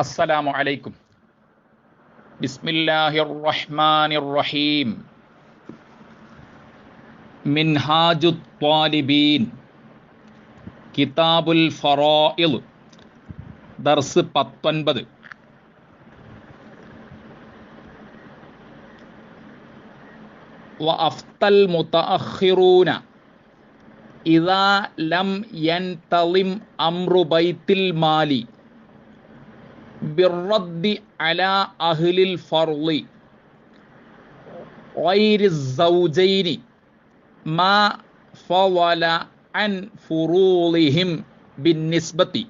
അസ്സലാമു അലൈക്കും. ബിസ്മില്ലാഹിർ റഹ്മാനിർ റഹീം. മിൻഹാജുത് ത്വാലിബീൻ, കിതാബുൽ ഫറായിദ്, ദർസ് 19. വഅഫ്തൽ മുതഅഖിറൂന ഇദാ ലം യൻതളിം അംറു ബൈത്തിൽ മാലി ബിർറദ്ദി അലാ അഹ്ലിൽ ഫർളി ഗൈരി സൗജൈനി മാ ഫളല അൻ ഫുറൂളിഹിം ബിന്നിസ്ബത്തി.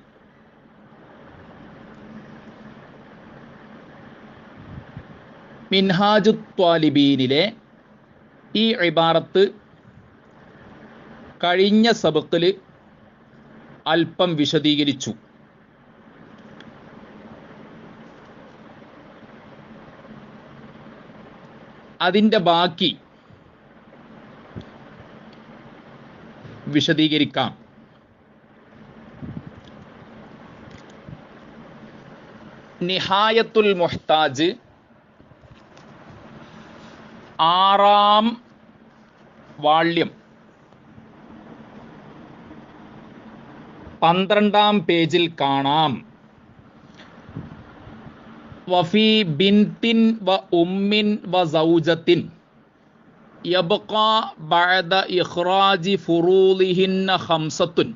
മിൻഹാജുത് ത്വാലിബീനിലെ ഈ ഇബാറത്ത് കഴിഞ്ഞ സബക്കിൽ അല്പം വിശദീകരിച്ചു. അതിൻ്റെ ബാക്കി വിശദീകരിക്കാം. നിഹായത്തുൽ മുഹ്താജ് 6-ാം വാള്യം 12-ാം പേജിൽ കാണാം. വഫി ബിൻതിൻ വ ഉമ്മിൻ വ സൗജത്തിൻ യബ്ഖാ ബഅദ ഇഖ്റാജി ഫുറൂളിഹിന്ന ഖംസത്തുൻ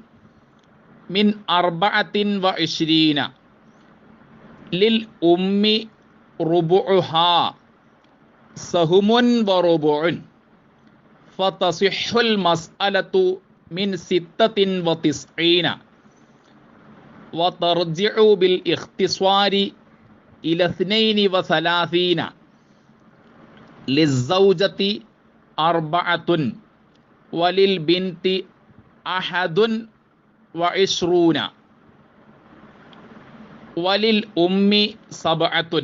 മിൻ 24 ലിൽ ഉമ്മി റുബുഹാ സഹുമുൻ വ റുബുൻ ഫതസിഹുൽ മസ്അലതു മിൻ 96 വതർജിഉ ബിൽ ഇഖ്തിസാരി ഇല 32 ലിസ്സൗജതി 4 വലിൽ ബിൻതി 21 വലിൽ ഉമ്മി 7.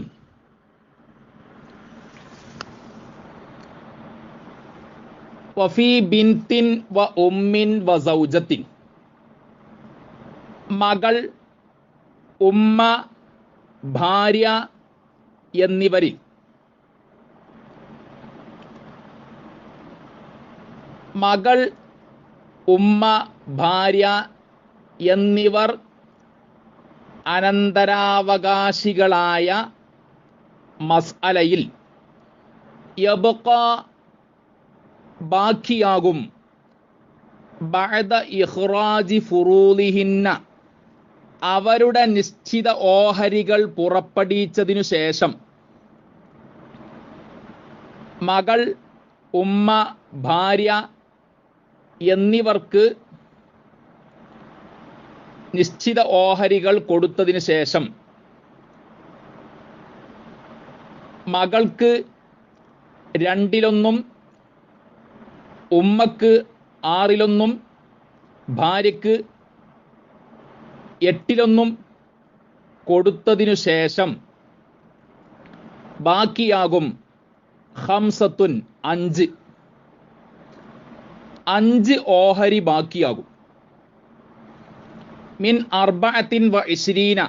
വഫി ബിൻതിൻ വ ഉമ്മിൻ വ സൗജത്തിൻ, മകൾ, ഉമ്മ, ഭാര്യ എന്നിവരിൽ മകൾ, ഉമ്മ, ഭാര്യ എന്നിവർ അനന്തരാവകാശികളായ മസ്അലയിൽ യബ്ഖാ ബാക്കിയാകും ബഅദ ഇഖ്റാജി ഫുറൂളിഹിന്ന അവരുടെ നിശ്ചിത ഓഹരികൾ പുറപ്പെടുവിച്ചതിനു ശേഷം മകൾ, ഉമ്മ, ഭാര്യ എന്നിവർക്ക് നിശ്ചിത ഓഹരികൾ കൊടുത്തതിന് ശേഷം മകൾക്ക് 2/1, ഉമ്മക്ക് 6/1, ഭാര്യക്ക് 8/1 കൊടുത്തതിനു ശേഷം ബാക്കിയാകും ഖംസത്തുൻ 5 ഓഹരി ബാക്കിയാകും. മിൻ 24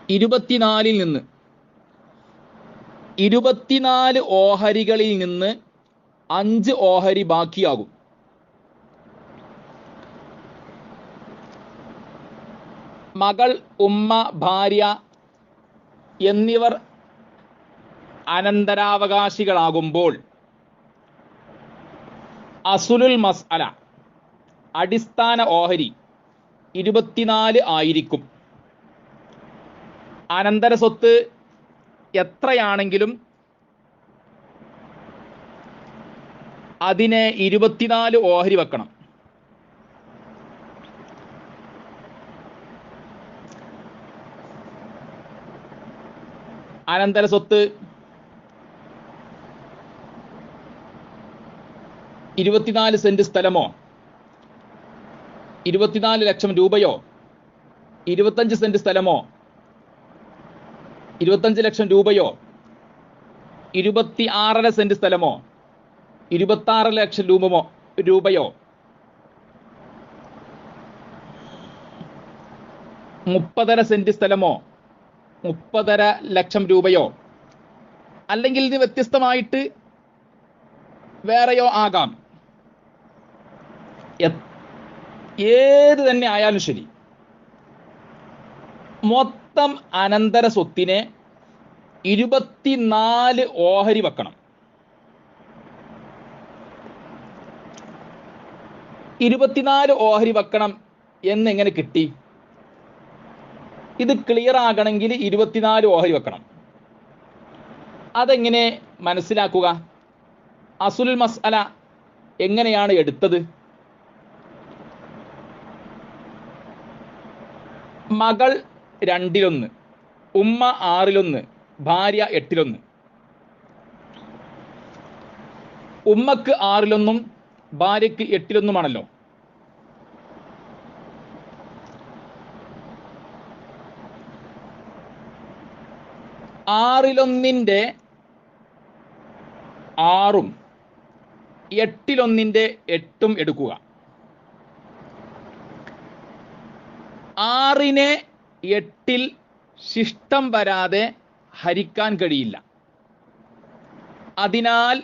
24 നിന്ന് 24 ഓഹരികളിൽ നിന്ന് 5 ഓഹരി ബാക്കിയാകും. മകൾ, ഉമ്മ, ഭാര്യ എന്നിവർ അനന്തരാവകാശികളാകുമ്പോൾ അസുലുൽ മസ്അല അടിസ്ഥാന ഓഹരി 24 ആയിരിക്കും. അനന്തര സ്വത്ത് എത്രയാണെങ്കിലും അതിനെ 24 ഓഹരി വെക്കണം. അനന്തര സ്വത്ത് 24 സെന്റ് സ്ഥലമോ 24 ലക്ഷം രൂപയോ, 25 സെന്റ് സ്ഥലമോ 25 ലക്ഷം രൂപയോ, 26.5 സെന്റ് സ്ഥലമോ 26 ലക്ഷം രൂപയോ 30.5 സെന്റ് സ്ഥലമോ 30.5 ലക്ഷം രൂപയോ അല്ലെങ്കിൽ ഇത് വ്യത്യസ്തമായിട്ട് വേറെയോ ആകാം. ഏത് തന്നെ ആയാലും ശരി, മൊത്തം അനന്തര സ്വത്തിനെ 24 ഓഹരി വെക്കണം. 24 ഓഹരി വെക്കണം എന്നെങ്ങനെ കിട്ടി? ഇത് ക്ലിയർ ആകണമെങ്കിൽ 24 ഓഹരി വെക്കണം. അതെങ്ങനെ മനസ്സിലാക്കുക? അസുലുൽ മസ്അല എങ്ങനെയാണ് എടുത്തത്? മകൾ 2/1, ഉമ്മ 6/1, ഭാര്യ 8/1. ഉമ്മക്ക് 6/1 ഭാര്യക്ക് 8/1 6/1 6ഉം 8/1 8ഉം എടുക്കുക. 6നെ 8ൽ ശിഷ്ടം വരാതെ ഹരിക്കാൻ കഴിയില്ല. അതിനാൽ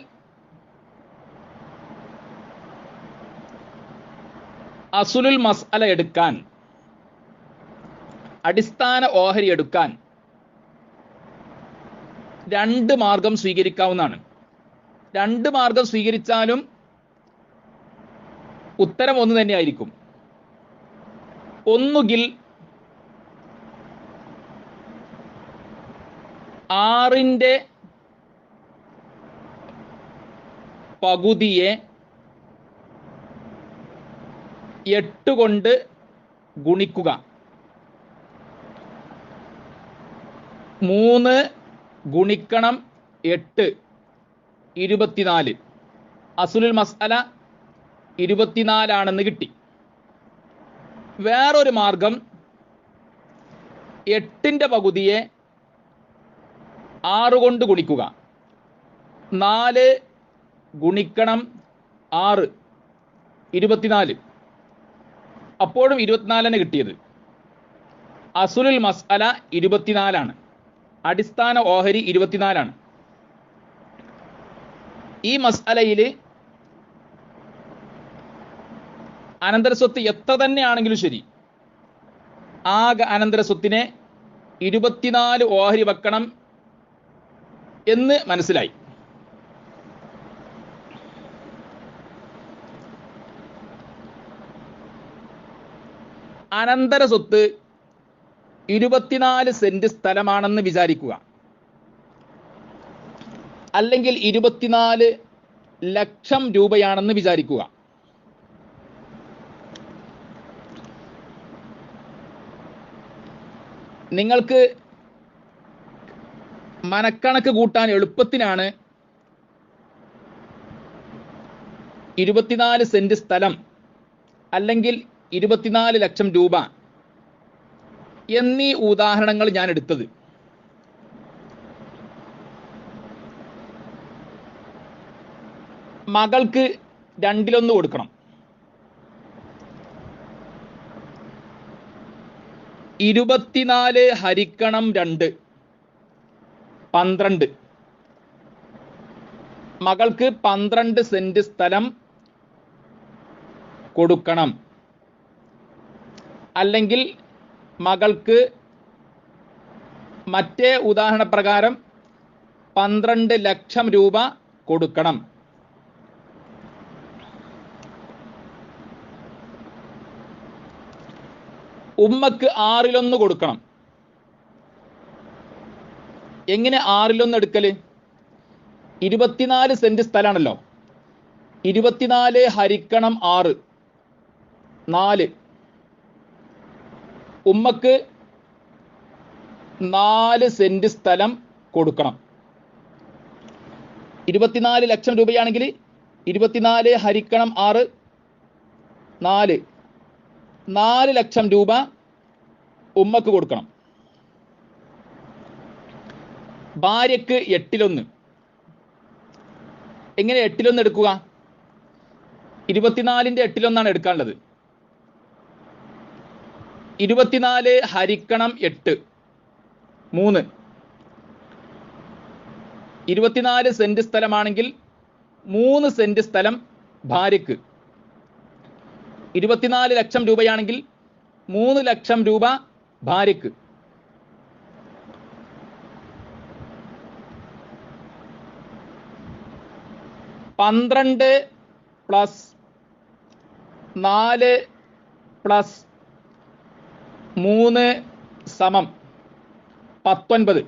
അസുലുൽ മസ്അല എടുക്കാൻ, അടിസ്ഥാന ഓഹരി എടുക്കാൻ 2 മാർഗം സ്വീകരിക്കാവുന്നതാണ്. 2 മാർഗം സ്വീകരിച്ചാലും ഉത്തരം ഒന്ന് തന്നെയായിരിക്കും. ഒന്നുകിൽ 6ന്റെ പകുതിയെ 8 കൊണ്ട് ഗുണിക്കുക. 3 ഗുണിക്കണം 8 24. അസുലുൽ മസ്അല 24 ആണെന്ന് കിട്ടി. വേറൊരു മാർഗം 8ന്റെ പകുതിയെ 6 കൊണ്ട് ഗുണിക്കുക. 4 ഗുണിക്കണം 6 24. അപ്പോഴും 24 കിട്ടിയത്. അസുലുൽ മസ്അല 24 ആണ്. അടിസ്ഥാന ഓഹരി 24 ആണ്. ഈ മസ്അലയിൽ അനന്തര സ്വത്ത് എത്ര തന്നെയാണെങ്കിലും ശരി, ആകെ അനന്തര സ്വത്തിനെ 24 ഓഹരി വെക്കണം എന്ന് മനസ്സിലായി. അനന്തര സ്വത്ത് 24 സെന്റ് സ്ഥലമാണെന്ന് വിചാരിക്കുക. അല്ലെങ്കിൽ 24 ലക്ഷം രൂപയാണെന്ന് വിചാരിക്കുക. നിങ്ങൾക്ക് മനക്കണക്ക് കൂട്ടാൻ എളുപ്പത്തിനാണ് 24 സെന്റ് സ്ഥലം അല്ലെങ്കിൽ 24 ലക്ഷം രൂപ എന്നീ ഉദാഹരണങ്ങൾ ഞാൻ എടുത്തത്. മകൾക്ക് 2/1 കൊടുക്കണം. 24 ഹരിക്കണം 2 12. മകൾക്ക് 12 സെന്റ് സ്ഥലം കൊടുക്കണം. അല്ലെങ്കിൽ മകൾക്ക് മറ്റേ ഉദാഹരണ പ്രകാരം 12 ലക്ഷം രൂപ കൊടുക്കണം. ഉമ്മക്ക് 6/1 കൊടുക്കണം. എങ്ങനെ 6/1 എടുക്കല്? 24 സെന്റ് സ്ഥലമാണല്ലോ. 24 ഹരിക്കണം 6 4. ഉമ്മക്ക് 4 സെന്റ് സ്ഥലം കൊടുക്കണം. 24 ലക്ഷം രൂപയാണെങ്കിൽ 24 ഹരിക്കണം 6 4. 4 ലക്ഷം രൂപ ഉമ്മക്ക് കൊടുക്കണം. ഭാര്യക്ക് 8/1. എങ്ങനെ 8/1 എടുക്കുക? 24ന്റെ 8/1 എടുക്കാനുള്ളത്. 24 ഹരിക്കണം 8 3. 24 സെന്റ് സ്ഥലമാണെങ്കിൽ 3 സെന്റ് സ്ഥലം ഭാര്യക്ക്. 24 ലക്ഷം രൂപയാണെങ്കിൽ 3 ലക്ഷം രൂപ ഭാര്യക്ക്. പന്ത്രണ്ട് പ്ലസ് 4 പ്ലസ് 3 സമം 19.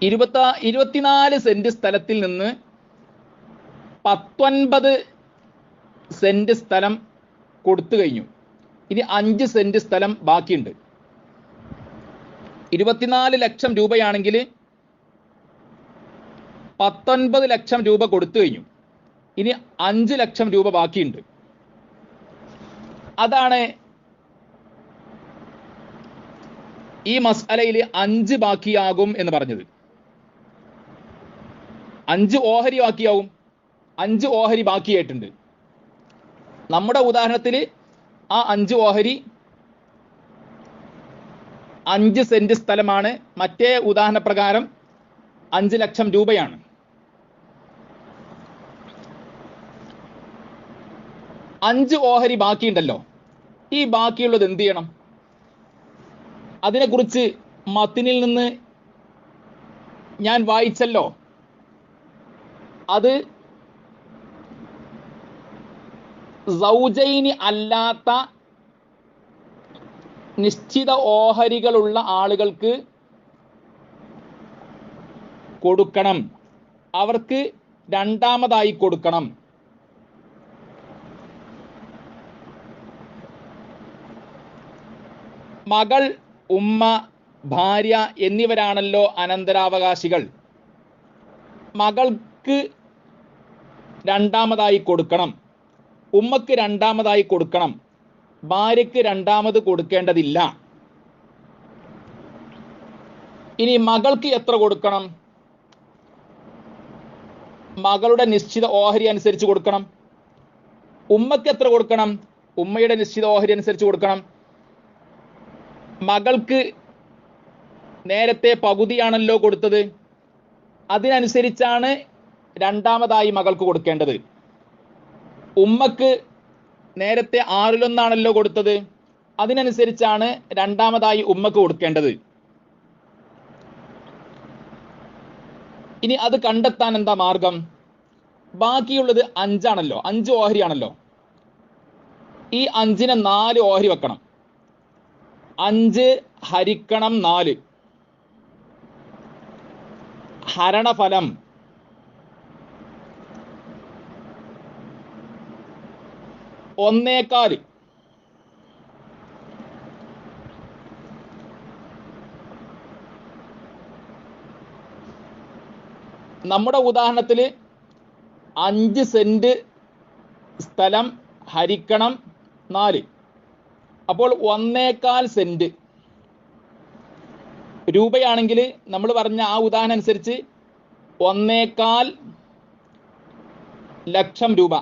24 സെന്റ് സ്ഥലത്തിൽ നിന്ന് 19 സെന്റ് സ്ഥലം കൊടുത്തു കഴിഞ്ഞു. ഇനി 5 സെന്റ് സ്ഥലം ബാക്കിയുണ്ട്. 24 ലക്ഷം രൂപയാണെങ്കിൽ 19 ലക്ഷം രൂപ കൊടുത്തു കഴിഞ്ഞു. ഇനി 5 ലക്ഷം രൂപ ബാക്കിയുണ്ട്. അതാണ് ഈ മസ്അലയിൽ 5 ബാക്കിയാകും എന്ന് പറഞ്ഞത്. 5 ഓഹരി ബാക്കിയാവും. 5 ഓഹരി ബാക്കിയായിട്ടുണ്ട്. നമ്മുടെ ഉദാഹരണത്തിൽ ആ 5 ഓഹരി 5 സെന്റ് സ്ഥലമാണ്. മറ്റേ ഉദാഹരണ പ്രകാരം 5 ലക്ഷം രൂപയാണ്. അഞ്ച് ഓഹരി ബാക്കിയുണ്ടല്ലോ. ഈ ബാക്കിയുള്ളത് എന്ത് ചെയ്യണം? അതിനെക്കുറിച്ച് മത്തിനിൽ നിന്ന് ഞാൻ വായിച്ചല്ലോ. അത് സൗജൈനി അല്ലാത്ത നിശ്ചിത ഓഹരികളുള്ള ആളുകൾക്ക് കൊടുക്കണം. അവർക്ക് രണ്ടാമതായി കൊടുക്കണം. മകൾ, ഉമ്മ, ഭാര്യ എന്നിവരാണല്ലോ അനന്തരാവകാശികൾ. മകൾക്ക് രണ്ടാമതായി കൊടുക്കണം, ഉമ്മക്ക് രണ്ടാമതായി കൊടുക്കണം, ഭാര്യയ്ക്ക് രണ്ടാമത് കൊടുക്കേണ്ടതില്ല. ഇനി മകൾക്ക് എത്ര കൊടുക്കണം? മകളുടെ നിശ്ചിത ഓഹരി അനുസരിച്ച് കൊടുക്കണം. ഉമ്മക്ക് എത്ര കൊടുക്കണം? ഉമ്മയുടെ നിശ്ചിത ഓഹരി അനുസരിച്ച് കൊടുക്കണം. മകൾക്ക് നേരത്തെ പകുതിയാണല്ലോ കൊടുത്തത്, അതിനനുസരിച്ചാണ് രണ്ടാമതായി മകൾക്ക് കൊടുക്കേണ്ടത്. ഉമ്മക്ക് നേരത്തെ 1/6 കൊടുത്തത്, അതിനനുസരിച്ചാണ് രണ്ടാമതായി ഉമ്മക്ക് കൊടുക്കേണ്ടത്. ഇനി അത് കണ്ടെത്താൻ എന്താ മാർഗം? ബാക്കിയുള്ളത് 5 5 ഓഹരിയാണല്ലോ. ഈ 5നെ 4 ഓഹരി വെക്കണം. 5 ഹരിക്കണം 4. ഹരണഫലം 1/4. നമ്മുടെ ഉദാഹരണത്തിൽ 5 സെന്റ് സ്ഥലം ഹരിക്കണം 4. അപ്പോൾ 1/4 സെന്റ് രൂപയാണെങ്കിൽ നമ്മൾ പറഞ്ഞ ആ ഉദാഹരണം അനുസരിച്ച് 1/4 ലക്ഷം രൂപ.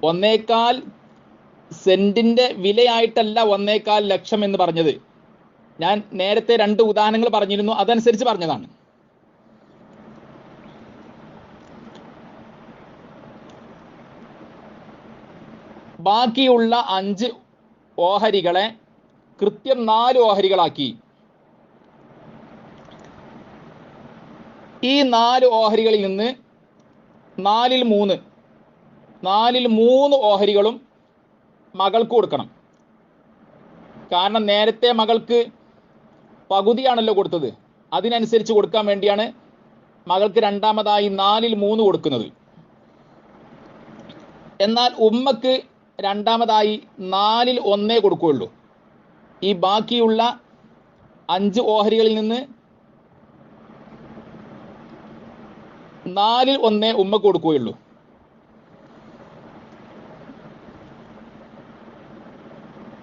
1/4 സെന്റിന്റെ വിലയായിട്ടല്ല 1/4 ലക്ഷം എന്ന് പറഞ്ഞത്. ഞാൻ നേരത്തെ 2 ഉദാഹരണങ്ങൾ പറഞ്ഞിരുന്നു, അതനുസരിച്ച് പറഞ്ഞതാണ്. ബാക്കിയുള്ള 5 ഓഹരികളെ കൃത്യം 4 ഓഹരികളാക്കി. ഈ 4 ഓഹരികളിൽ നിന്ന് 4/3 ഓഹരികളും മകൾക്ക് കൊടുക്കണം. കാരണം നേരത്തെ മകൾക്ക് പകുതിയാണല്ലോ കൊടുത്തത്, അതിനനുസരിച്ച് കൊടുക്കാൻ വേണ്ടിയാണ് മകൾക്ക് രണ്ടാമതായി 4/3 കൊടുക്കുന്നത്. എന്നാൽ ഉമ്മക്ക് രണ്ടാമതായി 4/1 കൊടുക്കുകയുള്ളൂ. ഈ ബാക്കിയുള്ള 5 ഓഹരികളിൽ നിന്ന് 4/1 ഉമ്മക്ക് കൊടുക്കുകയുള്ളൂ.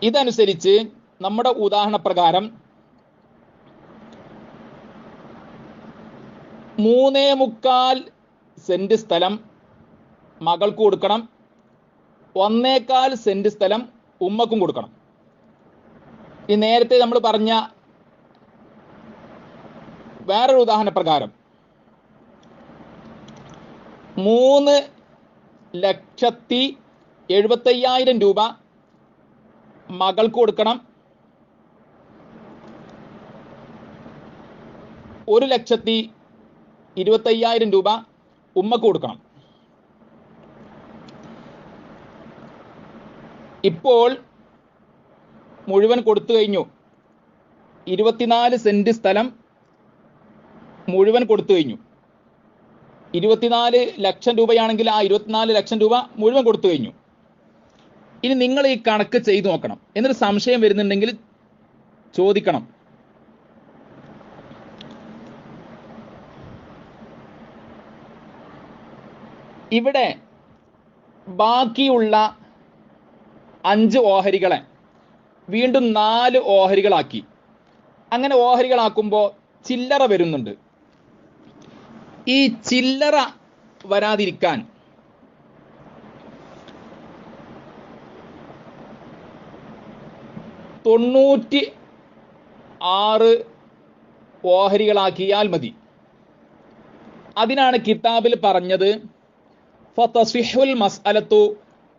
ഇതനുസരിച്ച് നമ്മുടെ ഉദാഹരണ പ്രകാരം 3/4 സെന്റ് സ്ഥലം മകൾക്ക് കൊടുക്കണം, 1.25 സെന്റ് സ്ഥലം ഉമ്മക്കും കൊടുക്കണം. ഈ നേരത്തെ നമ്മൾ പറഞ്ഞ വേറൊരു ഉദാഹരണ പ്രകാരം 3,75,000 രൂപ മകൾക്ക് കൊടുക്കണം, 1,25,000 രൂപ ഉമ്മക്ക് കൊടുക്കണം. ഇപ്പോൾ മുഴുവൻ കൊടുത്തു കഴിഞ്ഞു. 24 സെന്റ് സ്ഥലം മുഴുവൻ കൊടുത്തു കഴിഞ്ഞു. 24 ലക്ഷം രൂപയാണെങ്കിൽ ആ 24 ലക്ഷം രൂപ മുഴുവൻ കൊടുത്തു കഴിഞ്ഞു. ഇനി നിങ്ങൾ ഈ കണക്ക് ചെയ്തു നോക്കണം. എന്നൊരു സംശയം വരുന്നുണ്ടെങ്കിൽ ചോദിക്കണം. ഇവിടെ ബാക്കിയുള്ള 5 ഓഹരികളെ വീണ്ടും 4 ഓഹരികളാക്കി. അങ്ങനെ ഓഹരികളാക്കുമ്പോൾ ചില്ലറ വരുന്നുണ്ട്. ഈ ചില്ലറ വരാതിരിക്കാൻ തൊണ്ണൂറ്റി 6 ഓഹരികളാക്കിയാൽ മതി. അതിനാണ് കിതാബിൽ പറഞ്ഞത് ഫതസിഹുൽ മസ്അലത്തു,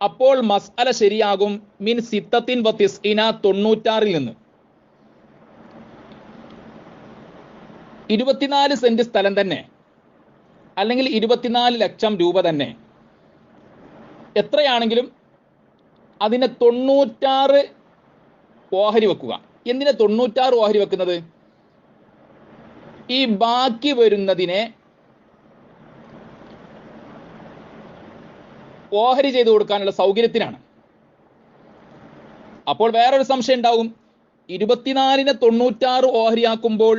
അപ്പോൾ മസ്അല ശരിയാകും, മിൻ സിത്തത്തിൻ വ തിസ്ഇന 96 നിന്ന്. 24 സെന്റ് സ്ഥലം തന്നെ, അല്ലെങ്കിൽ 24 ലക്ഷം രൂപ തന്നെ, എത്രയാണെങ്കിലും അതിനെ 96 ഓഹരി വെക്കുക. എന്തിനാ 96 ഓഹരി വെക്കുന്നത്? ഈ ബാക്കി വരുന്നതിനെ ഓഹരി ചെയ്തു കൊടുക്കാനുള്ള സൗകര്യത്തിനാണ്. അപ്പോൾ വേറൊരു സംശയം ഉണ്ടാവും, 24നെ 96 ഓഹരിയാക്കുമ്പോൾ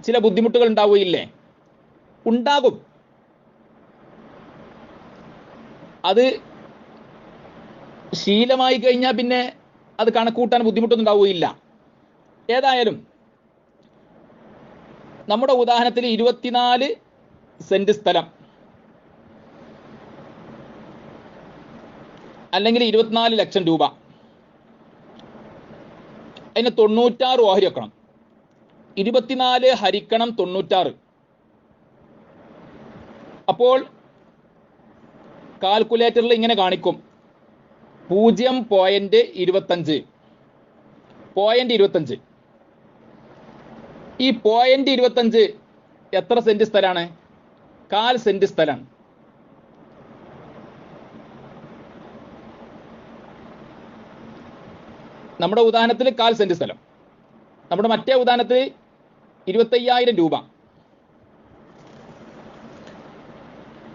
ചില ബുദ്ധിമുട്ടുകൾ ഉണ്ടാവുകയില്ലേ? ഉണ്ടാകും. അത് ശീലമായി കഴിഞ്ഞാൽ പിന്നെ അത് കണക്കൂട്ടാൻ ബുദ്ധിമുട്ടൊന്നും ഉണ്ടാവുകയില്ല. ഏതായാലും നമ്മുടെ ഉദാഹരണത്തിൽ 24 സെന്റ് സ്ഥലം അല്ലെങ്കിൽ 24 ലക്ഷം രൂപ, അതിന് 96 ഓഹരി വെക്കണം. 24 ഹരിക്കണം 96. അപ്പോൾ കാൽക്കുലേറ്ററിൽ ഇങ്ങനെ കാണിക്കും 0.25. ഈ 0.25 എത്ര സെന്റ് സ്ഥലമാണ്? 1/4 സെന്റ് സ്ഥലമാണ്. നമ്മുടെ ഉദാഹരണത്തിൽ 1/4 സെന്റ് സ്ഥലം. നമ്മുടെ മറ്റേ ഉദാഹരണത്തിൽ 25,000 രൂപ.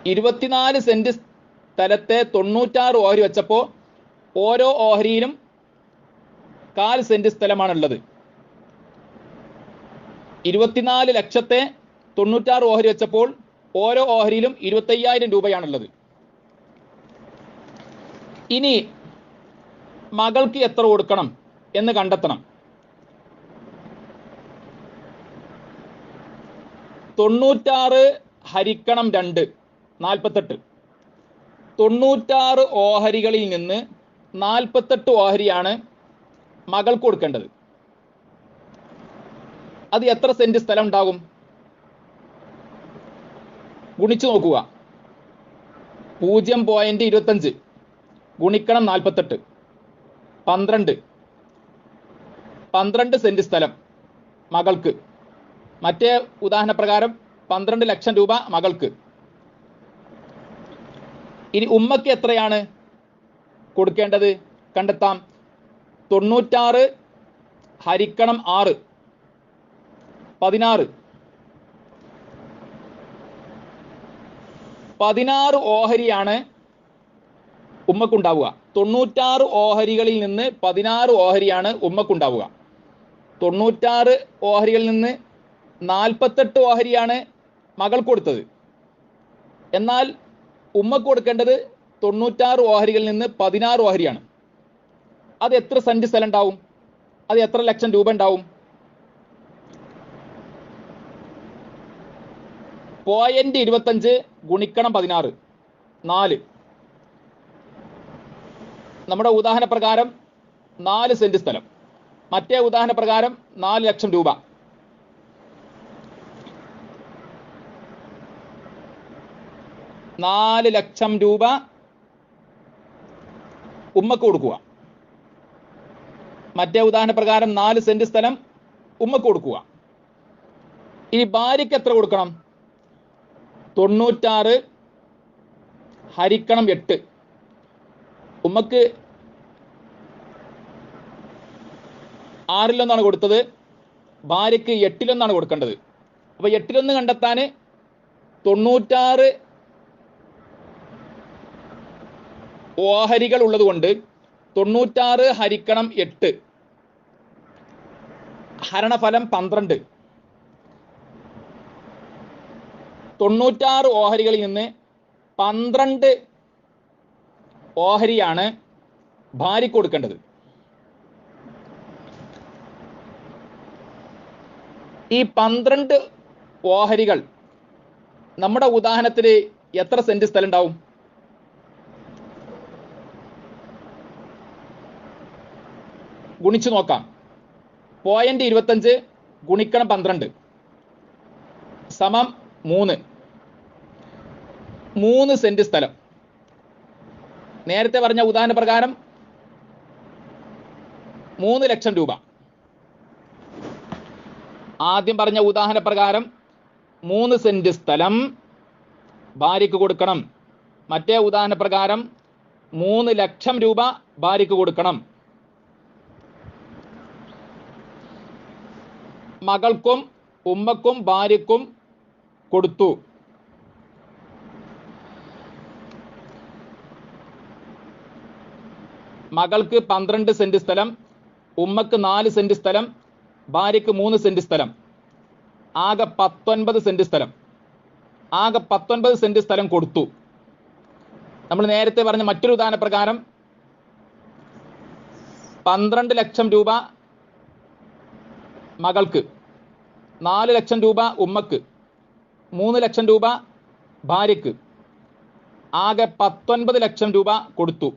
24 സെന്റ് സ്ഥലത്തെ 96 ഓഹരി വെച്ചപ്പോൾ ഓരോ ഓഹരിയിലും 1/4 സെന്റ് സ്ഥലമാണുള്ളത്. 24 ലക്ഷത്തെ 96 ഓഹരി വെച്ചപ്പോൾ ഓരോ ഓഹരിയിലും 25,000 രൂപയാണുള്ളത്. ഇനി മകൾക്ക് എത്ര കൊടുക്കണം എന്ന് കണ്ടെത്തണം. 96 ഹരിക്കണം 2, 48. 96 ഓഹരികളിൽ നിന്ന് 48 ഓഹരിയാണ് മകൾക്ക് കൊടുക്കേണ്ടത്. അത് എത്ര സെന്റ് സ്ഥലം ഉണ്ടാകും? ഗുണിച്ചു നോക്കുക. 0.25 ഗുണിക്കണം 48, 12 സെന്റ് സ്ഥലം മകൾക്ക്. മറ്റേ ഉദാഹരണ പ്രകാരം 12 ലക്ഷം രൂപ മകൾക്ക്. ഇനി ഉമ്മക്ക് എത്രയാണ് കൊടുക്കേണ്ടത് കണ്ടെത്താം. 96 ഹരിക്കണം 6, 16. 16 ഓഹരിയാണ് ഉമ്മക്കുണ്ടാവുക. 96 ഓഹരികളിൽ നിന്ന് 16 ഓഹരിയാണ് ഉമ്മക്കുണ്ടാവുക. 96 ഓഹരികളിൽ നിന്ന് 48 ഓഹരിയാണ് മകൾ കൊടുത്തത്. എന്നാൽ ഉമ്മക്ക് കൊടുക്കേണ്ടത് 96 ഓഹരികളിൽ നിന്ന് 16 ഓഹരിയാണ്. അത് എത്ര സെന്റ് സ്ഥലം ഉണ്ടാവും? അത് എത്ര ലക്ഷം രൂപ ഉണ്ടാവും? 0.25 ഗുണിക്കണം 16, 4. നമ്മുടെ ഉദാഹരണ പ്രകാരം 4 സെന്റ് സ്ഥലം, മറ്റേ ഉദാഹരണ പ്രകാരം 4 ലക്ഷം രൂപ. നാല് ലക്ഷം രൂപ ഉമ്മക്ക് കൊടുക്കുക. മറ്റേ ഉദാഹരണ പ്രകാരം 4 സെന്റ് സ്ഥലം ഉമ്മക്ക് കൊടുക്കുക. ഇനി ഭാര്യയ്ക്ക് എത്ര കൊടുക്കണം? 96 ഹരിക്കണം 8. ഉമ്മക്ക് 6-1 കൊടുത്തത്, ഭാര്യയ്ക്ക് 8-1 കൊടുക്കേണ്ടത്. അപ്പൊ 8-1 കണ്ടെത്താൻ 96 ഓഹരികൾ ഉള്ളത് കൊണ്ട് 96 ഹരിക്കണം 8 ഹരണഫലം 12. 96 ഓഹരികളിൽ നിന്ന് 12 ഓഹരിയാണ് ഭാര്യയ്ക്ക് കൊടുക്കേണ്ടത്. ഈ 12 ഓഹരികൾ നമ്മുടെ ഉദാഹരണത്തിൽ എത്ര സെന്റ് സ്ഥലം ഉണ്ടാവും? ഗുണിച്ചു നോക്കാം. 0.25 ഗുണിക്കണം 12 സമം 3. 3 സെന്റ് സ്ഥലം. നേരത്തെ പറഞ്ഞ ഉദാഹരണ പ്രകാരം 3 ലക്ഷം രൂപ. ആദ്യം പറഞ്ഞ ഉദാഹരണ പ്രകാരം 3 സെന്റ് സ്ഥലം ഭാര്യയ്ക്ക് കൊടുക്കണം. മറ്റേ ഉദാഹരണ പ്രകാരം 3 ലക്ഷം രൂപ ഭാര്യയ്ക്ക് കൊടുക്കണം. മകൾക്കും ഉമ്മക്കും ഭാര്യയ്ക്കും കൊടുത്തു. മകൾക്ക് 12 സെന്റ് സ്ഥലം, ഉമ്മക്ക് 4 സെന്റ് സ്ഥലം, ഭാര്യയ്ക്ക് 3 സെന്റ് സ്ഥലം, ആകെ 19 സെന്റ് സ്ഥലം. ആകെ 19 സെന്റ് സ്ഥലം കൊടുത്തു. നമ്മൾ നേരത്തെ പറഞ്ഞ മറ്റൊരു ഉദാഹരണ പ്രകാരം 12 ലക്ഷം രൂപ മകൾക്ക്, 4 ലക്ഷം രൂപ ഉമ്മക്ക്, 3 ലക്ഷം രൂപ ഭാര്യയ്ക്ക്, ആകെ 19 ലക്ഷം രൂപ കൊടുത്തു.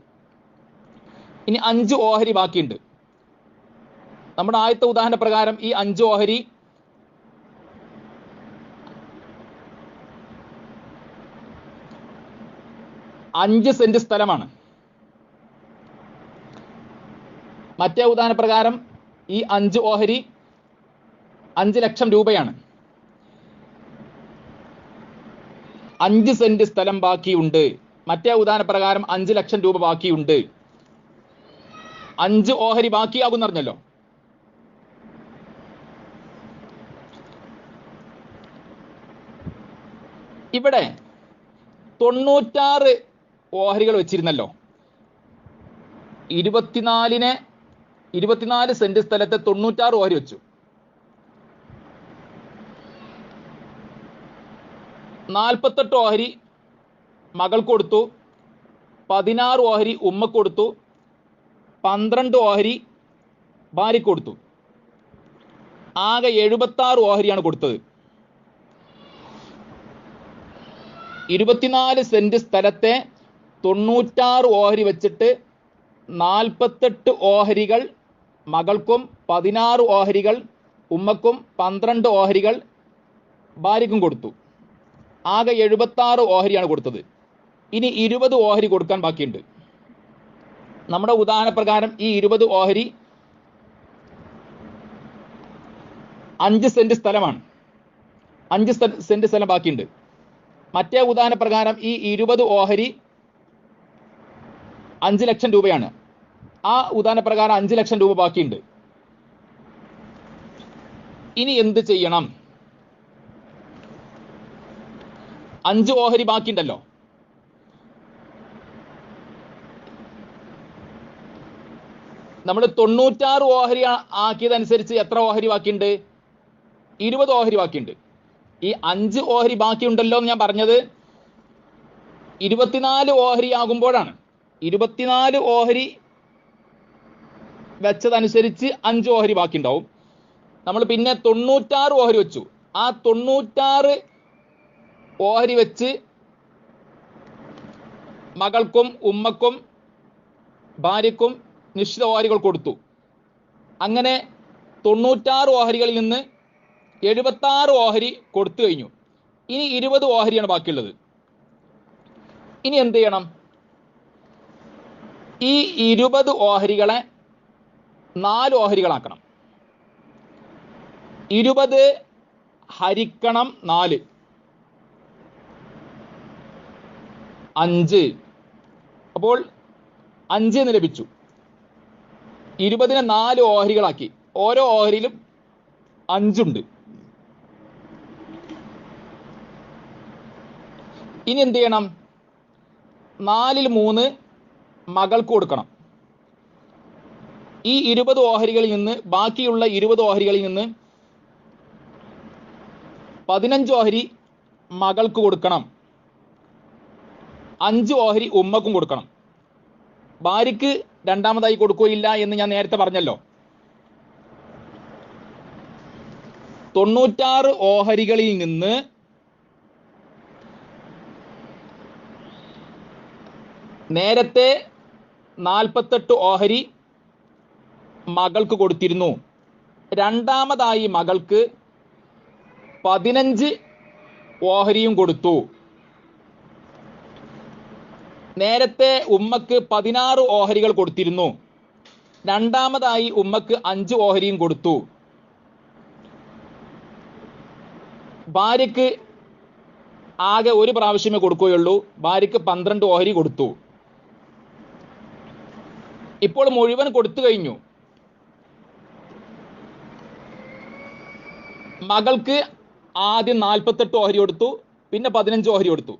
ഇനി 5 ഓഹരി ബാക്കിയുണ്ട്. നമ്മുടെ ആദ്യത്തെ ഉദാഹരണ പ്രകാരം ഈ 5 ഓഹരി 5 സെന്റ് സ്ഥലമാണ്. മറ്റേ ഉദാഹരണ പ്രകാരം ഈ 5 ഓഹരി 5 ലക്ഷം രൂപയാണ്. 5 സെന്റ് സ്ഥലം ബാക്കിയുണ്ട്. മറ്റേ ഉദാഹരണ പ്രകാരം 5 ലക്ഷം രൂപ ബാക്കിയുണ്ട്. 5 ഓഹരി ബാക്കിയാകും അറിഞ്ഞല്ലോ. ഇവിടെ 96 ഓഹരികൾ വെച്ചിരുന്നല്ലോ. 24 സെന്റ് സ്ഥലത്തെ 96 ഓഹരി വെച്ചു. 48 ഓഹരി മകൾക്ക് കൊടുത്തു, 16 ഓഹരി ഉമ്മക്ക് കൊടുത്തു, 12 ഓഹരി ഭാര്യയ്ക്ക് കൊടുത്തു. ആകെ 76 ഓഹരിയാണ് കൊടുത്തത്. 24 സെന്റ് സ്ഥലത്തെ 96 ഓഹരി വെച്ചിട്ട് 48 ഓഹരികൾ മകൾക്കും, 16 ഓഹരികൾ ഉമ്മക്കും, 12 ഓഹരികൾ ഭാര്യയ്ക്കും കൊടുത്തു. ആകെ 76 ഓഹരിയാണ് കൊടുത്തത്. ഇനി 20 ഓഹരി കൊടുക്കാൻ ബാക്കിയുണ്ട്. നമ്മുടെ ഉദാഹരണ പ്രകാരം ഈ 20 ഓഹരി 5 സെന്റ് സ്ഥലമാണ്. 5 സെന്റ് സ്ഥലം ബാക്കിയുണ്ട്. മറ്റേ ഉദാഹരണ പ്രകാരം ഈ 20 ഓഹരി 5 ലക്ഷം രൂപയാണ്. ആ ഉദാഹരണ പ്രകാരം 5 ലക്ഷം രൂപ ബാക്കിയുണ്ട്. ഇനി എന്ത് ചെയ്യണം? 5 ഓഹരി ബാക്കിയുണ്ടല്ലോ. നമ്മൾ 96 ഓഹരി ആക്കിയതനുസരിച്ച് എത്ര ഓഹരി ബാക്കിയുണ്ട്? 20 ഓഹരി ബാക്കിയുണ്ട്. ഈ 5 ഓഹരി ബാക്കിയുണ്ടല്ലോ എന്ന് ഞാൻ പറഞ്ഞത് 24 ഓഹരി ആകുമ്പോഴാണ്. 24 ഓഹരി വെച്ചതനുസരിച്ച് 5 ഓഹരി ബാക്കി ഉണ്ടാവും. നമ്മൾ പിന്നെ 96 ഓഹരി വെച്ചു. ആ 96 ഓഹരി വെച്ച് മകൾക്കും ഉമ്മക്കും ഭാര്യക്കും നിശ്ചിത ഓഹരികൾ കൊടുത്തു. അങ്ങനെ 96 ഓഹരികളിൽ നിന്ന് 76 ഓഹരി കൊടുത്തു കഴിഞ്ഞു. ഇനി 20 ഓഹരിയാണ് ബാക്കിയുള്ളത്. ഇനി എന്ത് ചെയ്യണം? ഈ 20 ഓഹരികളെ 4 ഓഹരികളാക്കണം. 20 ഹരിക്കണം 4 5. അപ്പോൾ 5 എന്ന് ലഭിച്ചു. 20നെ 4 ഓഹരികളാക്കി. ഓരോ ഓഹരിയിലും 5 ഉണ്ട്. ഇനി എന്ത് ചെയ്യണം? 4ൽ 3 മകൾക്ക് കൊടുക്കണം. ഈ 20 ഓഹരികളിൽ നിന്ന്, ബാക്കിയുള്ള 20 ഓഹരികളിൽ നിന്ന് 15 ഓഹരി മകൾക്ക് കൊടുക്കണം. 5 ഓഹരി ഉമ്മക്കും കൊടുക്കണം. ഭാര്യയ്ക്ക് രണ്ടാമതായി കൊടുക്കുകയില്ല എന്ന് ഞാൻ നേരത്തെ പറഞ്ഞല്ലോ. 96 ഓഹരികളിൽ നിന്ന് നേരത്തെ 48 ഓഹരി മകൾക്ക് കൊടുത്തിരുന്നു. രണ്ടാമതായി മകൾക്ക് 15 ഓഹരിയും കൊടുത്തു. നേരത്തെ ഉമ്മക്ക് 16 ഓഹരികൾ കൊടുത്തിരുന്നു. രണ്ടാമതായി ഉമ്മക്ക് 5 ഓഹരിയും കൊടുത്തു. ഭാര്യയ്ക്ക് ആകെ ഒരു പ്രാവശ്യമേ കൊടുക്കുകയുള്ളൂ. ഭാര്യയ്ക്ക് 12 ഓഹരി കൊടുത്തു. ഇപ്പോൾ മുഴുവൻ കൊടുത്തു കഴിഞ്ഞു. മകൾക്ക് ആദ്യം 48 ഓഹരി കൊടുത്തു, പിന്നെ 15 ഓഹരി കൊടുത്തു.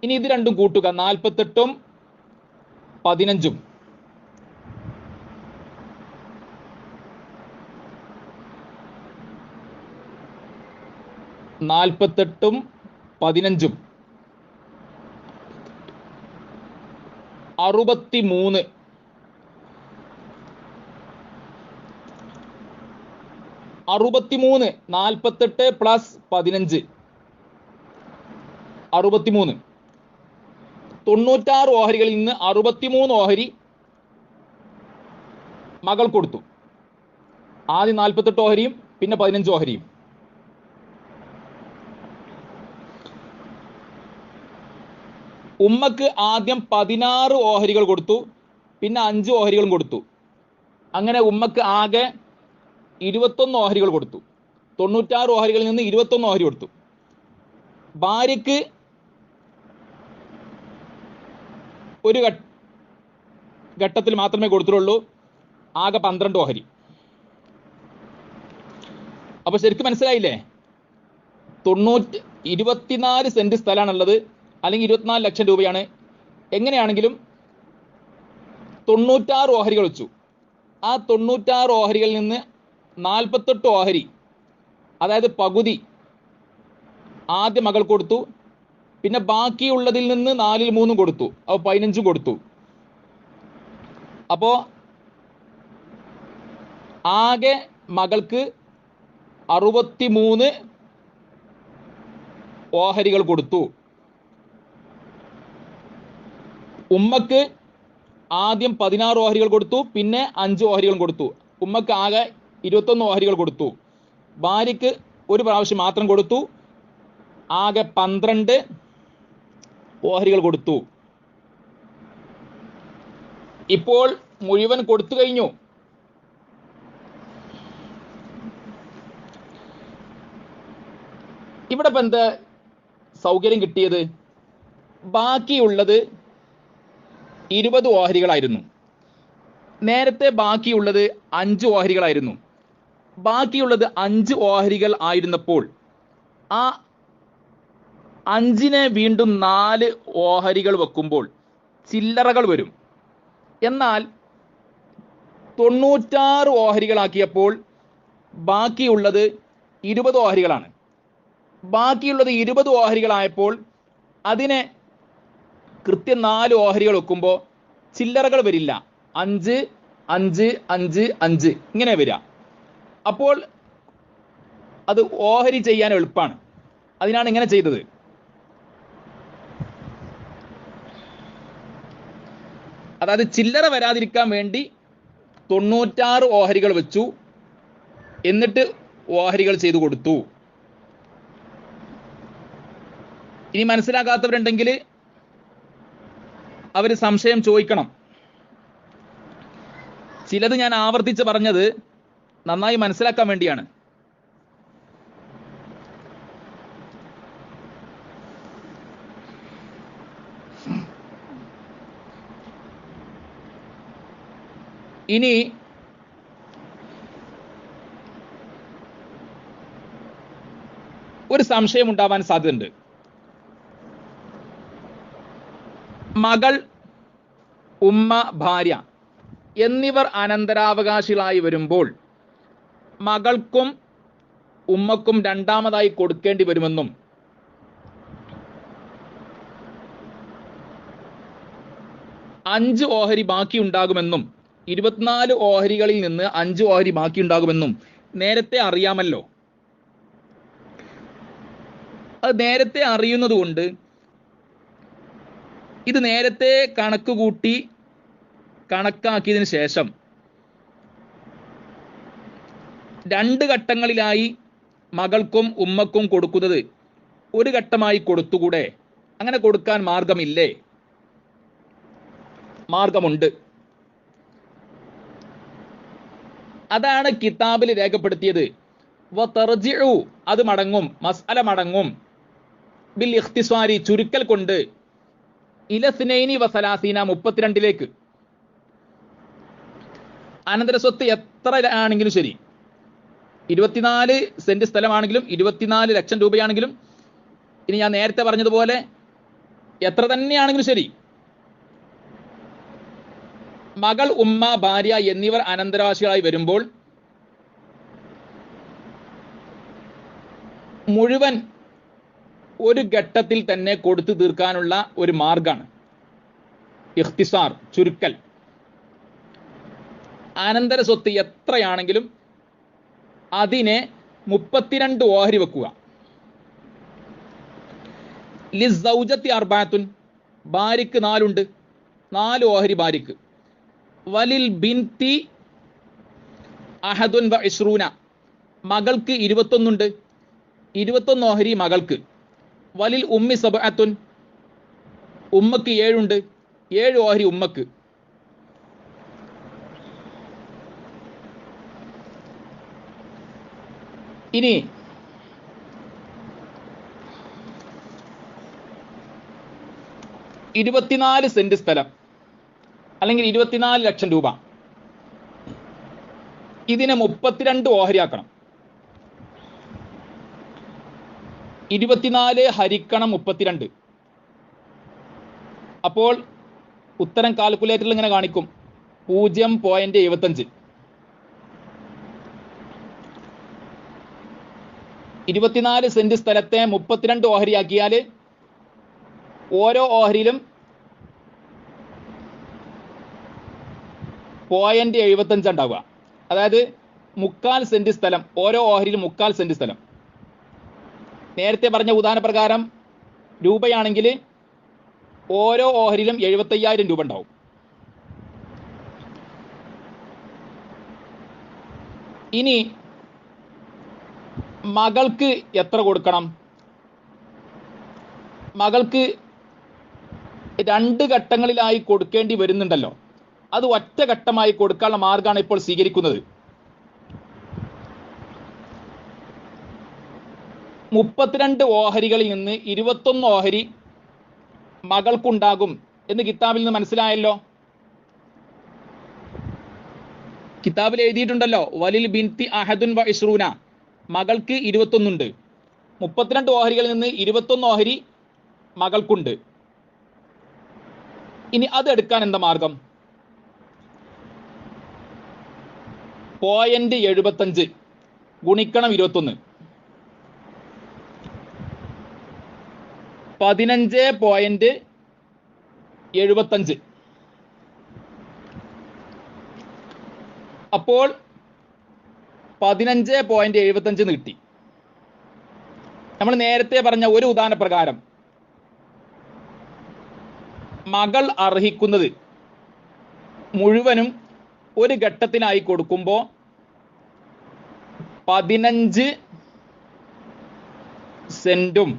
ഇനി ഇത് രണ്ടും കൂട്ടുക. 48ഉം 15ഉം. നാൽപ്പത്തെട്ടും 15ഉം 63. 63. 48 പ്ലസ് 15 63. 96 ഓഹരികളിൽ നിന്ന് 63 ഓഹരി മകൾ കൊടുത്തു. ആദ്യം 48 ഓഹരിയും പിന്നെ 15 ഓഹരിയും. ഉമ്മക്ക് ആദ്യം 16 ഓഹരികൾ കൊടുത്തു, പിന്നെ 5 ഓഹരികളും കൊടുത്തു. അങ്ങനെ ഉമ്മക്ക് ആകെ 21 ഓഹരികൾ കൊടുത്തു. 96 ഓഹരികളിൽ നിന്ന് 21 ഓഹരി കൊടുത്തു. ഭാര്യയ്ക്ക് ഒരു ഘട്ടത്തിൽ മാത്രമേ കൊടുത്തിട്ടുള്ളൂ. ആകെ 12 ഓഹരി. അപ്പൊ ശരിക്കും മനസ്സിലായില്ലേ? 24 സെന്റ് സ്ഥലമാണുള്ളത്, അല്ലെങ്കിൽ 24 ലക്ഷം രൂപയാണ്. എങ്ങനെയാണെങ്കിലും 96 ഓഹരികൾ വെച്ചു. ആ 96 ഓഹരികളിൽ നിന്ന് 48 ഓഹരി, അതായത് പകുതി ആദ്യ മകൾ കൊടുത്തു. പിന്നെ ബാക്കിയുള്ളതിൽ നിന്ന് 4ൽ 3 കൊടുത്തു. അപ്പോൾ 15 കൊടുത്തു. അപ്പോ ആകെ മകൾക്ക് 63 ഓഹരികൾ കൊടുത്തു. ഉമ്മക്ക് ആദ്യം 16 ഓഹരികൾ കൊടുത്തു, പിന്നെ 5 ഓഹരികളും കൊടുത്തു. ഉമ്മക്ക് ആകെ 21 ഓഹരികൾ കൊടുത്തു. ഭാര്യയ്ക്ക് ഒരു പ്രാവശ്യം മാത്രം കൊടുത്തു. ആകെ 12 ഓഹരികൾ കൊടുത്തു. ഇപ്പോൾ മുഴുവൻ കൊടുത്തു കഴിഞ്ഞു. ഇവിടെ ഇപ്പം എന്താ സൗകര്യം കിട്ടിയത്? ബാക്കിയുള്ളത് 20 ഓഹരികളായിരുന്നു. നേരത്തെ ബാക്കിയുള്ളത് 5 ഓഹരികളായിരുന്നു. ബാക്കിയുള്ളത് 5 ഓഹരികൾ ആയിരുന്നപ്പോൾ ആ 5നെ വീണ്ടും 4 ഓഹരികൾ വെക്കുമ്പോൾ ചില്ലറകൾ വരും. എന്നാൽ 96 ഓഹരികളാക്കിയപ്പോൾ ബാക്കിയുള്ളത് 20 ഓഹരികളാണ്. ബാക്കിയുള്ളത് 20 ഓഹരികളായപ്പോൾ അതിനെ കൃത്യം 4 ഓഹരികൾ വെക്കുമ്പോൾ ചില്ലറകൾ വരില്ല. 5 5 5 5 ഇങ്ങനെ വരിക. അപ്പോൾ അത് ഓഹരി ചെയ്യാൻ എളുപ്പമാണ്. അതിനാണ് ഇങ്ങനെ ചെയ്തത്. അതായത് ചില്ലറ വരാതിരിക്കാൻ വേണ്ടി 96 ഓഹരികൾ വെച്ചു, എന്നിട്ട് ഓഹരികൾ ചെയ്തു കൊടുത്തു. ഇനി മനസ്സിലാക്കാത്തവരുണ്ടെങ്കിൽ അവർ സംശയം ചോദിക്കണം. ചിലത് ഞാൻ ആവർത്തിച്ച് പറഞ്ഞത് നന്നായി മനസ്സിലാക്കാൻ വേണ്ടിയാണ്. ഇനി ഒരു സംശയം ഉണ്ടാവാൻ സാധ്യതയുണ്ട്. മകൾ, ഉമ്മ, ഭാര്യ എന്നിവർ അനന്തരാവകാശികളായി വരുമ്പോൾ മകൾക്കും ഉമ്മക്കും രണ്ടാമതായി കൊടുക്കേണ്ടി വരുമെന്നും അഞ്ച് ഓഹരി ബാക്കിയുണ്ടാകുമെന്നും 24 ഓഹരികളിൽ നിന്ന് 5 ഓഹരി ബാക്കിയുണ്ടാകുമെന്നും നേരത്തെ അറിയാമല്ലോ. അത് നേരത്തെ അറിയുന്നത് കൊണ്ട് ഇത് നേരത്തെ കണക്കുകൂട്ടി കണക്കാക്കിയതിന് ശേഷം 2 ഘട്ടങ്ങളിലായി മകൾക്കും ഉമ്മക്കും കൊടുക്കുന്നത് ഒരു ഘട്ടമായി കൊടുത്തുകൂടെ? അങ്ങനെ കൊടുക്കാൻ മാർഗമില്ലേ? മാർഗമുണ്ട്. അതാണ് കിതാബിൽ രേഖപ്പെടുത്തിയത്. വതർജിഉ, അത് മടങ്ങും, മസ്അല മടങ്ങും, ബിൽ ഇഖ്തിസാരി, ചുരുക്കൽ കൊണ്ട്, ഇലസ്നൈനി വസലാസീന, 32ലേക്ക്. അനന്തര സ്വത്ത് എത്ര ആണെങ്കിലും ശരി, 24 സെന്റ് സ്ഥലമാണെങ്കിലും 24 ലക്ഷം രൂപയാണെങ്കിലും, ഇനി ഞാൻ നേരത്തെ പറഞ്ഞതുപോലെ എത്ര തന്നെയാണെങ്കിലും ശരി, മകൾ, ഉമ്മ, ഭാര്യ എന്നിവർ അനന്തരാവകാശികളായി വരുമ്പോൾ മുഴുവൻ ഒരു ഘട്ടത്തിൽ തന്നെ കൊടുത്തു തീർക്കാനുള്ള ഒരു മാർഗമാണ് ഇഖ്തിസാർ, ചുരുക്കൽ. അനന്തര സ്വത്ത് എത്രയാണെങ്കിലും അതിനെ 32 ഓഹരി വെക്കുക. ലിസ്സൗജത്തി അർബഅത്തുൻ, ഭാര്യക്ക് 4 ഉണ്ട്, 4 ഓഹരി ഭാര്യക്ക്. വലിൽ ബിൻതി അഹദുൻ വ ഇശ്റൂന, മകൾക്ക് 21 ഉണ്ട്, 21 ഓഹരി മകൾക്ക്. വലിൽ ഉമ്മി സബഅത്തുൻ, ഉമ്മക്ക് 7 ഉണ്ട്, 7 ഓഹരി ഉമ്മക്ക്. ഇനി 24 സെന്റ് സ്ഥലം അല്ലെങ്കിൽ 24 ലക്ഷം രൂപ, ഇതിനെ 32 ഓഹരിയാക്കണം. 24 ഹരിക്കണം 32. അപ്പോൾ ഉത്തരം കാൽക്കുലേറ്ററിൽ ഇങ്ങനെ കാണിക്കും 0.75. 24 സെന്റ് സ്ഥലത്തെ 32 ഓഹരിയാക്കിയാൽ ഓരോ ഓഹരിയിലും 0.75 ഉണ്ടാവുക. അതായത് 3/4 സെന്റ് സ്ഥലം, ഓരോ ഓഹരിയിലും 3/4 സെന്റ് സ്ഥലം. നേരത്തെ പറഞ്ഞ ഉദാഹരണ പ്രകാരം രൂപയാണെങ്കിൽ ഓരോ ഓഹരിയിലും 75,000 രൂപ ഉണ്ടാവും. ഇനി മകൾക്ക് എത്ര കൊടുക്കണം? മകൾക്ക് 2 ഘട്ടങ്ങളിലായി കൊടുക്കേണ്ടി വരുന്നുണ്ടല്ലോ, അത് ഒറ്റ ഘട്ടമായി കൊടുക്കാനുള്ള മാർഗമാണ് ഇപ്പോൾ സ്വീകരിക്കുന്നത്. 32 ഓഹരികളിൽ നിന്ന് 21 ഓഹരി മകൾക്കുണ്ടാകും എന്ന് കിതാബിൽ നിന്ന് മനസ്സിലായല്ലോ. കിതാബിൽ എഴുതിയിട്ടുണ്ടല്ലോ, വലിൽ ബിൻതി അഹദുൻ വ ഇശ്റൂന, മകൾക്ക് 21 ഉണ്ട്, 32 ഓഹരികളിൽ നിന്ന് 21 ഓഹരി മകൾക്കുണ്ട്. ഇനി അതെടുക്കാൻ എന്താ മാർഗം? 0.75 ഗുണിക്കണം 21, 15.75. അപ്പോൾ 15.75 കിട്ടി. നമ്മൾ നേരത്തെ പറഞ്ഞ ഒരു ഉദാഹരണ പ്രകാരം മകൾ അർഹിക്കുന്നത് മുഴുവനും ഒരു ഘട്ടത്തിനായി കൊടുക്കുമ്പോൾ 15 സെന്റും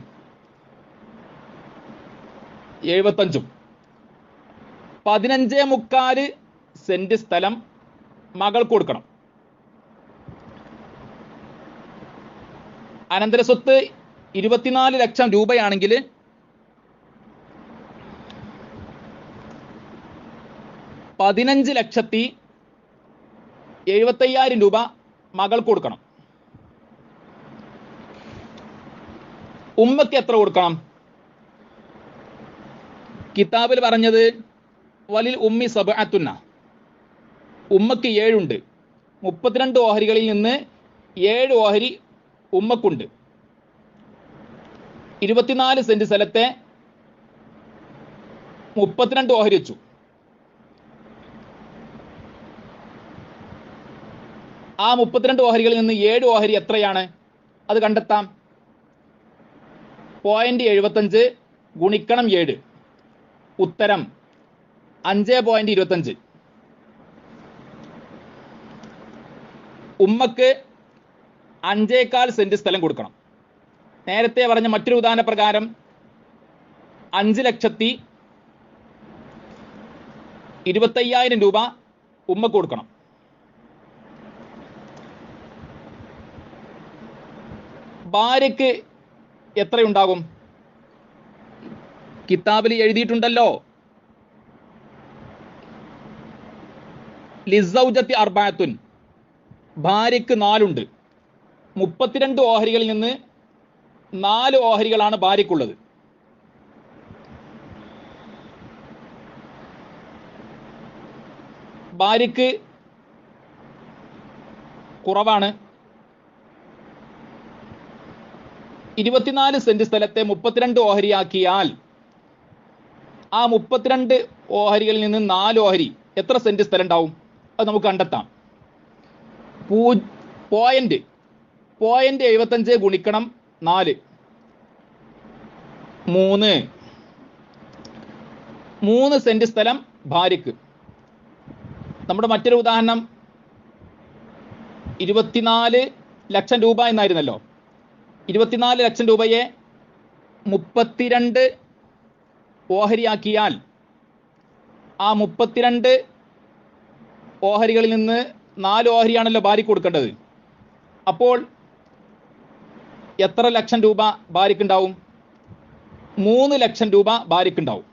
75 15.25 സെന്റ് സ്ഥലം മകൾക്ക് കൊടുക്കണം. അനന്തരസ്വത്ത് 24 ലക്ഷം രൂപയാണെങ്കിൽ 15,75,000 രൂപ മകൾക്ക് കൊടുക്കണം. ഉമ്മക്ക് എത്ര കൊടുക്കണം? കിതാബിൽ പറഞ്ഞത് വലിൽ ഉമ്മി സബഅത്തുന്ന, ഉമ്മക്ക് 7 ഉണ്ട്. 32 ഓഹരികളിൽ നിന്ന് 7 ഓഹരി ഉമ്മക്കുണ്ട്. 24 സെന്റ് സ്ഥലത്തെ 32 ഓഹരി വെച്ചു. ആ 32 ഓഹരികളിൽ നിന്ന് 7 ഓഹരി എത്രയാണ്? അത് കണ്ടെത്താം. 0.75 ഗുണിക്കണം 7, ഉത്തരം 5.25. ഉമ്മക്ക് 5.25 സെന്റ് സ്ഥലം കൊടുക്കണം. നേരത്തെ പറഞ്ഞ മറ്റൊരു ഉദാഹരണ പ്രകാരം 5,25,000 രൂപ ഉമ്മക്ക് കൊടുക്കണം. ഭാര്യയ്ക്ക് എത്രയുണ്ടാകും? കിതാബിൽ എഴുതിയിട്ടുണ്ടല്ലോ, ലിസൗജത്തി അർബഅത്തുൻ, ഭാര്യയ്ക്ക് 4 ഉണ്ട്. 32 ഓഹരികളിൽ നിന്ന് 4 ഓഹരികളാണ് ഭാര്യയ്ക്കുള്ളത്. ഭാര്യയ്ക്ക് കുറവാണ്. 24 സെന്റ് സ്ഥലത്തെ 32 ഓഹരിയാക്കിയാൽ ആ 32 ഓഹരികളിൽ നിന്ന് 4 ഓഹരി എത്ര സെന്റ് സ്ഥലം ഉണ്ടാവും? അത് നമുക്ക് കണ്ടെത്താം. 0.75 ഗുണിക്കണം 4, 3 സെന്റ് സ്ഥലം ഭാര്യയ്ക്ക്. നമ്മുടെ മറ്റൊരു ഉദാഹരണം 24 ലക്ഷം രൂപ എന്നായിരുന്നല്ലോ. 24 ലക്ഷം രൂപയെ 32 ഓഹരിയാക്കിയാൽ ആ 32 ഓഹരികളിൽ നിന്ന് 4 ഓഹരിയാണല്ലോ ഭാര്യയ്ക്ക് കൊടുക്കേണ്ടത്. അപ്പോൾ എത്ര ലക്ഷം രൂപ ഭാര്യയ്ക്കുണ്ടാവും? 3 ലക്ഷം രൂപ ഭാര്യയ്ക്കുണ്ടാവും.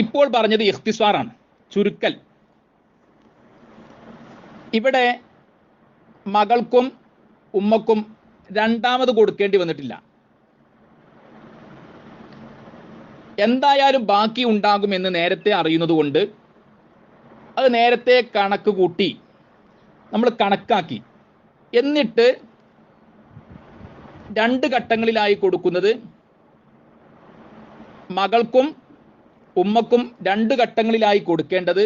ഇപ്പോൾ പറഞ്ഞത് ഇഖ്തിസാറാണ്, ചുരുക്കൽ. ഇവിടെ മകൾക്കും ഉമ്മക്കും രണ്ടാമത് കൊടുക്കേണ്ടി വന്നിട്ടില്ല. എന്തായാലും ബാക്കി ഉണ്ടാകുമെന്ന് നേരത്തെ അറിയുന്നത് കൊണ്ട് അത് നേരത്തെ കണക്ക് കൂട്ടി നമ്മൾ കണക്കാക്കി. എന്നിട്ട് 2 ഘട്ടങ്ങളിലായി കൊടുക്കുന്നത് മകൾക്കും ഉമ്മക്കും 2 ഘട്ടങ്ങളിലായി കൊടുക്കേണ്ടത്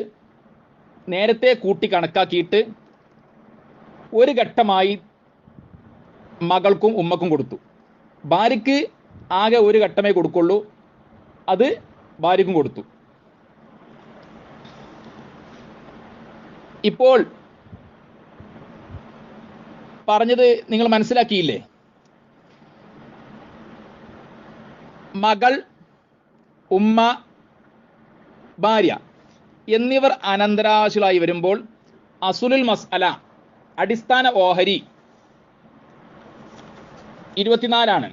നേരത്തെ കൂട്ടി കണക്കാക്കിയിട്ട് ഒരു ഘട്ടമായി മകൾക്കും ഉമ്മക്കും കൊടുത്തു. ഭാര്യയ്ക്ക് ആകെ ഒരു ഘട്ടമേ കൊടുക്കുള്ളൂ, അത് ഭാര്യയ്ക്കും കൊടുത്തു. ഇപ്പോൾ പറഞ്ഞത് നിങ്ങൾ മനസ്സിലാക്കിയില്ലേ? മകൾ, ഉമ്മ, ഭാര്യ എന്നിവർ അനന്തരാവകാശികളായി വരുമ്പോൾ അസുലുൽ മസ്അല, അടിസ്ഥാന ഓഹരി 24 ആണ്.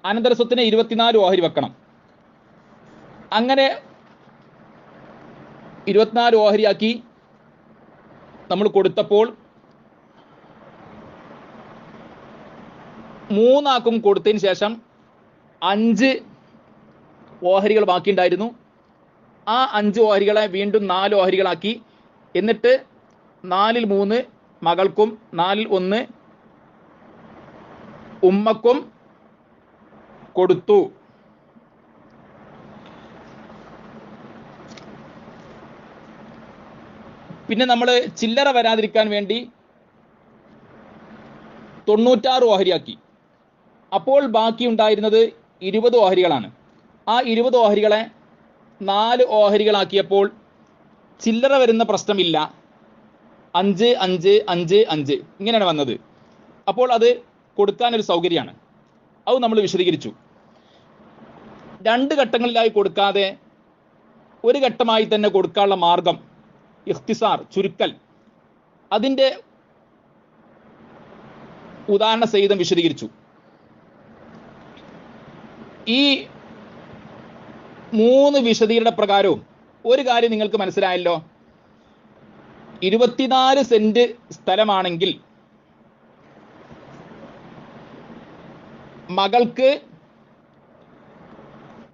അനന്തരസ്വത്തിന് 24 ഓഹരി വെക്കണം. അങ്ങനെ 24 ഓഹരിയാക്കി നമ്മൾ കൊടുത്തപ്പോൾ 3 ആക്കും കൊടുത്തതിന് ശേഷം 5 ഓഹരികൾ ബാക്കിയുണ്ടായിരുന്നു. ആ 5 ഓഹരികളെ വീണ്ടും 4 ഓഹരികളാക്കി. എന്നിട്ട് 4-ൽ 3 മകൾക്കും 4-ൽ 1 ഉമ്മക്കും കൊടുത്തു. പിന്നെ നമ്മൾ ചില്ലറ വരാതിരിക്കാൻ വേണ്ടി 96 ഓഹരിയാക്കി. അപ്പോൾ ബാക്കി ഉണ്ടായിരുന്നത് 20 ഓഹരികളാണ്. ആ 20 ഓഹരികളെ 4 ഓഹരികളാക്കിയപ്പോൾ ചില്ലറ വരുന്ന പ്രശ്നമില്ല. 5, 5, 5, 5 ഇങ്ങനെയാണ് വന്നത്. അപ്പോൾ അത് കൊടുക്കാനൊരു സൗകര്യമാണ്. അത് നമ്മൾ വിശദീകരിച്ചു. 2 ഘട്ടങ്ങളിലായി കൊടുക്കാതെ ഒരു ഘട്ടമായി തന്നെ കൊടുക്കാനുള്ള മാർഗം, ഇഖ്തിസാർ, ചുരുക്കൽ, അതിൻ്റെ ഉദാഹരണ സഹിതം വിശദീകരിച്ചു. ഈ 3 വിശദീകരണ പ്രകാരവും ഒരു കാര്യം നിങ്ങൾക്ക് മനസ്സിലായല്ലോ. 24 സെന്റ് സ്ഥലമാണെങ്കിൽ മകൾക്ക്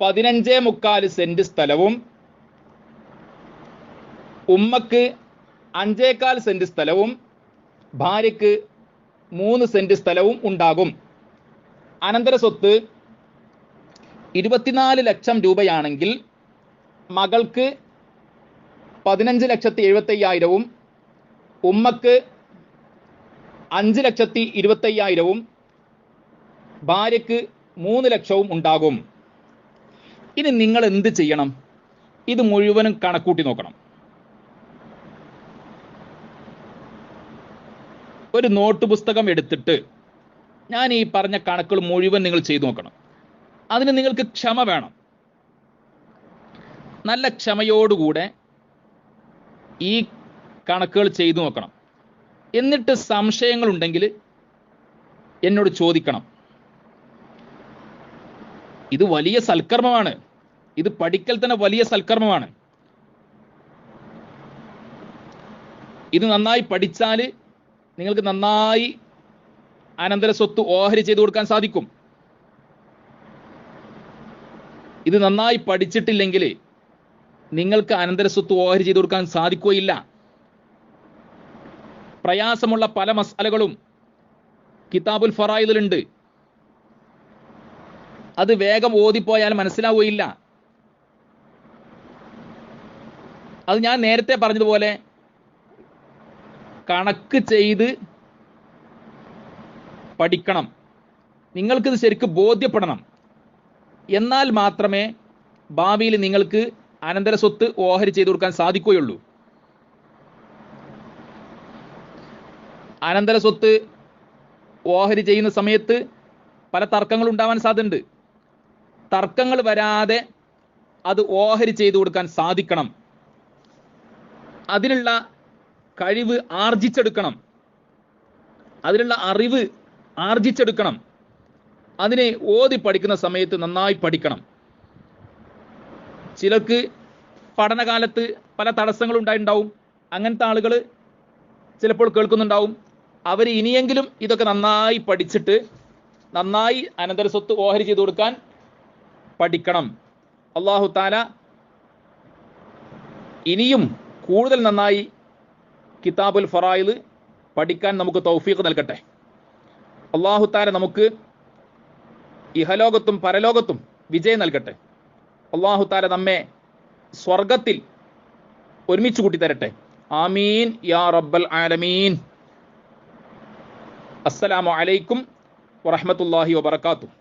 15.25 സെന്റ് സ്ഥലവും ഉമ്മക്ക് 5.25 സെന്റ് സ്ഥലവും ഭാര്യയ്ക്ക് 3 സെന്റ് സ്ഥലവും ഉണ്ടാകും. അനന്തര സ്വത്ത് 24 ലക്ഷം രൂപയാണെങ്കിൽ മകൾക്ക് 15,75,000-ഉം ഉമ്മക്ക് 5,25,000-ഉം ഭാര്യയ്ക്ക് 3 ലക്ഷവും ഉണ്ടാകും. ഇനി നിങ്ങൾ എന്ത് ചെയ്യണം? ഇത് മുഴുവനും കണക്കൂട്ടി നോക്കണം. ഒരു നോട്ട് പുസ്തകം എടുത്തിട്ട് ഞാൻ ഈ പറഞ്ഞ കണക്കുകൾ മുഴുവൻ നിങ്ങൾ ചെയ്തു നോക്കണം. അതിന് നിങ്ങൾക്ക് ക്ഷമ വേണം. നല്ല ക്ഷമയോടുകൂടെ ഈ കണക്കുകൾ ചെയ്തു നോക്കണം. എന്നിട്ട് സംശയങ്ങളുണ്ടെങ്കിൽ എന്നോട് ചോദിക്കണം. ഇത് വലിയ സൽക്കർമ്മമാണ്. ഇത് പഠിക്കൽ തന്നെ വലിയ സൽക്കർമ്മമാണ്. ഇത് നന്നായി പഠിച്ചാൽ നിങ്ങൾക്ക് നന്നായി അനന്തര സ്വത്ത് ഓഹരി ചെയ്തു കൊടുക്കാൻ സാധിക്കും. ഇത് നന്നായി പഠിച്ചിട്ടില്ലെങ്കിൽ നിങ്ങൾക്ക് അനന്തര സ്വത്ത് ഓഹരി ചെയ്തു കൊടുക്കാൻ സാധിക്കുകയില്ല. പ്രയാസമുള്ള പല മസാലകളും കിതാബുൽ ഫറായിദിലുണ്ട്. അത് വേഗം ഓതിപ്പോയാൽ മനസ്സിലാവുകയില്ല. അത് ഞാൻ നേരത്തെ പറഞ്ഞതുപോലെ കണക്ക് ചെയ്ത് പഠിക്കണം. നിങ്ങൾക്കിത് ശരിക്കും ബോധ്യപ്പെടണം. എന്നാൽ മാത്രമേ ഭാവിയിൽ നിങ്ങൾക്ക് അനന്തര സ്വത്ത് ഓഹരി ചെയ്തു കൊടുക്കാൻ സാധിക്കുകയുള്ളൂ. അനന്തര സ്വത്ത് ഓഹരി ചെയ്യുന്ന സമയത്ത് പല തർക്കങ്ങൾ ഉണ്ടാവാൻ സാധ്യതയുണ്ട്. തർക്കങ്ങൾ വരാതെ അത് ഓഹരി ചെയ്തു കൊടുക്കാൻ സാധിക്കണം. അതിനുള്ള കഴിവ് ആർജിച്ചെടുക്കണം. അതിനുള്ള അറിവ് ആർജിച്ചെടുക്കണം. അതിനെ ഓതി പഠിക്കുന്ന സമയത്ത് നന്നായി പഠിക്കണം. ചിലർക്ക് പഠനകാലത്ത് പല തടസ്സങ്ങളും ഉണ്ടായിട്ടുണ്ടാവും. അങ്ങനത്തെ ആളുകൾ ചിലപ്പോൾ കേൾക്കുന്നുണ്ടാവും. അവർ ഇനിയെങ്കിലും ഇതൊക്കെ നന്നായി പഠിച്ചിട്ട് നന്നായി അനന്തര സ്വത്ത് ഓഹരി ചെയ്തു കൊടുക്കാൻ പഠിക്കണം. അല്ലാഹു തആല ഇനിയും കൂടുതൽ നന്നായി കിതാബുൽ ഫറായിദ് പഠിക്കാൻ നമുക്ക് തൗഫീഖ് നൽകട്ടെ. അല്ലാഹു തആല നമുക്ക് ഇഹലോകത്തും പരലോകത്തും വിജയം നൽകട്ടെ. അല്ലാഹു തആല നമ്മെ സ്വർഗത്തിൽ ഒരുമിച്ച് കൂട്ടി തരട്ടെ. ആമീൻ യാ റബ്ബൽ ആലമീൻ. അസ്സലാമു അലൈക്കും വറഹ്മത്തുള്ളാഹി വബറകാതുഹു.